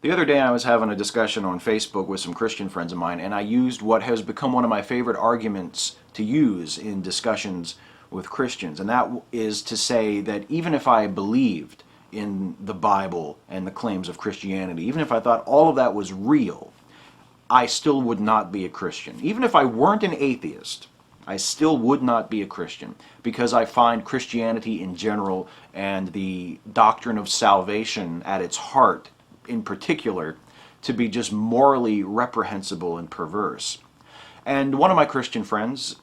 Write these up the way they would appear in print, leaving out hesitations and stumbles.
The other day I was having a discussion on Facebook with some Christian friends of mine, and I used what has become one of my favorite arguments to use in discussions with Christians, and that is to say that even if I believed in the Bible and the claims of Christianity, even if I thought all of that was real, I still would not be a Christian. Even if I weren't an atheist, I still would not be a Christian, because I find Christianity in general and the doctrine of salvation at its heart in particular to be just morally reprehensible and perverse. And one of my Christian friends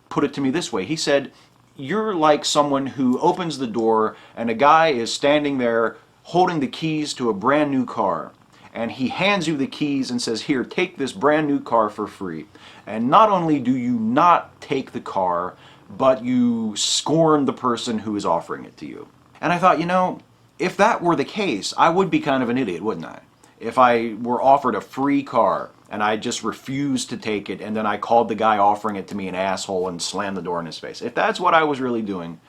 put it to me this way. He said, "You're like someone who opens the door and a guy is standing there holding the keys to a brand new car. And he hands you the keys and says, 'Here, take this brand new car for free.' And not only do you not take the car, but you scorn the person who is offering it to you." And I thought, if that were the case, I would be kind of an idiot, wouldn't I? If I were offered a free car and I just refused to take it, and then I called the guy offering it to me an asshole and slammed the door in his face. If that's what I was really doing,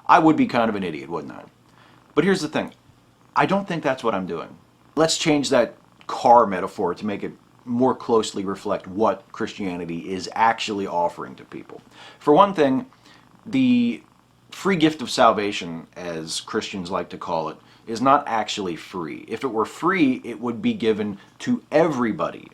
I would be kind of an idiot, wouldn't I? But here's the thing. I don't think that's what I'm doing. Let's change that car metaphor to make it more closely reflect what Christianity is actually offering to people. For one thing, the free gift of salvation, as Christians like to call it, is not actually free. If it were free, it would be given to everybody,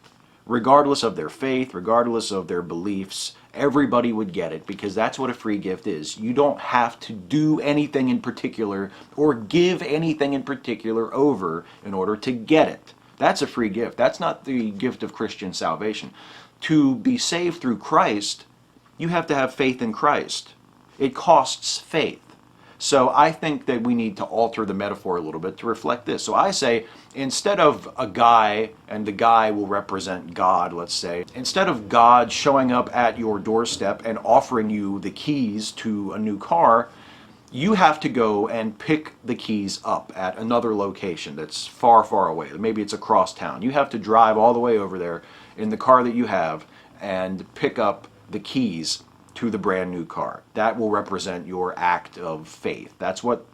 regardless of their faith, regardless of their beliefs. Everybody would get it, because that's what a free gift is. You don't have to do anything in particular or give anything in particular over in order to get it. That's a free gift. That's not the gift of Christian salvation. To be saved through Christ, you have to have faith in Christ. It costs faith. So I think that we need to alter the metaphor a little bit to reflect this. So I say, instead of a guy, and the guy will represent God, let's say, instead of God showing up at your doorstep and offering you the keys to a new car, you have to go and pick the keys up at another location that's far, far away. Maybe it's across town. You have to drive all the way over there in the car that you have and pick up the keys to the brand new car. That will represent your act of faith. That's what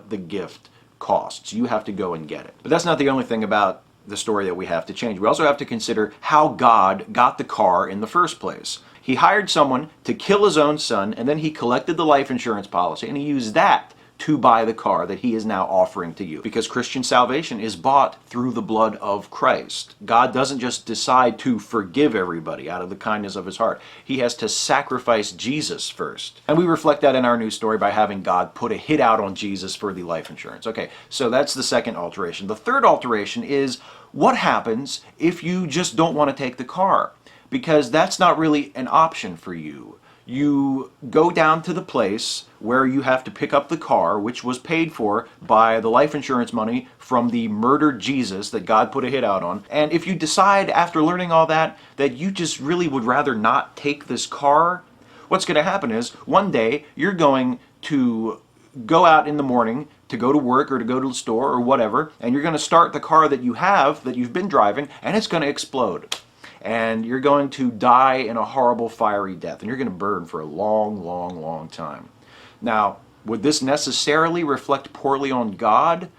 the gift costs. You have to go and get it. But that's not the only thing about the story that we have to change. We also have to consider how God got the car in the first place. He hired someone to kill his own son, and then he collected the life insurance policy, and he used that to buy the car that he is now offering to you. Because Christian salvation is bought through the blood of Christ. God doesn't just decide to forgive everybody out of the kindness of his heart. He has to sacrifice Jesus first. And we reflect that in our news story by having God put a hit out on Jesus for the life insurance. Okay, so that's the second alteration. The third alteration is, what happens if you just don't want to take the car? Because that's not really an option for you. You go down to the place where you have to pick up the car, which was paid for by the life insurance money from the murdered Jesus that God put a hit out on. And if you decide after learning all that you just really would rather not take this car, what's going to happen is one day you're going to go out in the morning to go to work or to go to the store or whatever, and you're going to start the car that you've been driving, and it's going to explode. And you're going to die in a horrible fiery death, and you're going to burn for a long, long, long time. Now, would this necessarily reflect poorly on God?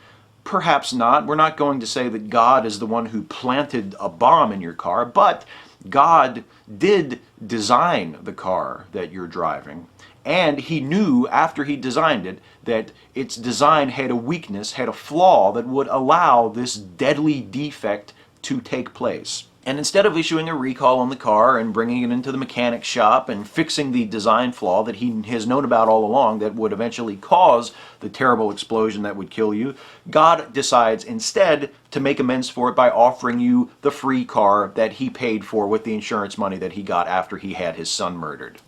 Perhaps not. We're not going to say that God is the one who planted a bomb in your car, but God did design the car that you're driving, and he knew after he designed it that its design had a weakness, had a flaw that would allow this deadly defect to take place. And instead of issuing a recall on the car and bringing it into the mechanic shop and fixing the design flaw that he has known about all along that would eventually cause the terrible explosion that would kill you, God decides instead to make amends for it by offering you the free car that he paid for with the insurance money that he got after he had his son murdered.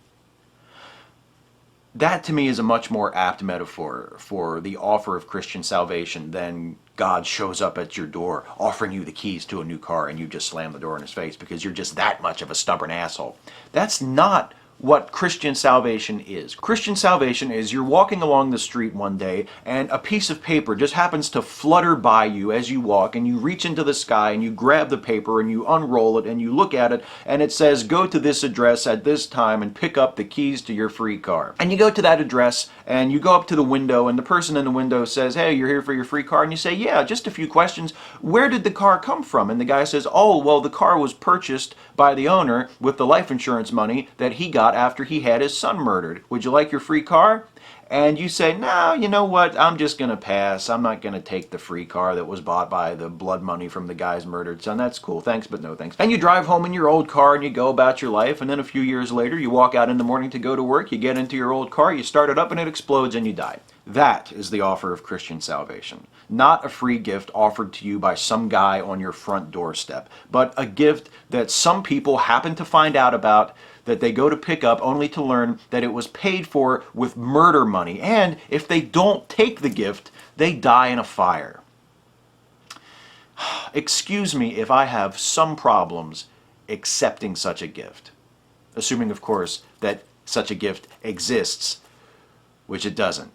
That to me is a much more apt metaphor for the offer of Christian salvation than God shows up at your door offering you the keys to a new car and you just slam the door in his face because you're just that much of a stubborn asshole. That's not what Christian salvation is. Christian salvation is you're walking along the street one day and a piece of paper just happens to flutter by you as you walk, and you reach into the sky and you grab the paper and you unroll it and you look at it, and it says, go to this address at this time and pick up the keys to your free car. And you go to that address and you go up to the window, and the person in the window says, hey, you're here for your free car? And you say, yeah, just a few questions. Where did the car come from? And the guy says, oh, well, the car was purchased by the owner with the life insurance money that he got after he had his son murdered. Would you like your free car? And you say, no, you know what, I'm just going to pass. I'm not going to take the free car that was bought by the blood money from the guy's murdered son. That's cool, thanks, but no thanks. And you drive home in your old car and you go about your life, and then a few years later you walk out in the morning to go to work, you get into your old car, you start it up and it explodes and you die. That is the offer of Christian salvation. Not a free gift offered to you by some guy on your front doorstep, but a gift that some people happen to find out about, that they go to pick up only to learn that it was paid for with murder money. And if they don't take the gift, they die in a fire. Excuse me if I have some problems accepting such a gift. Assuming, of course, that such a gift exists, which it doesn't.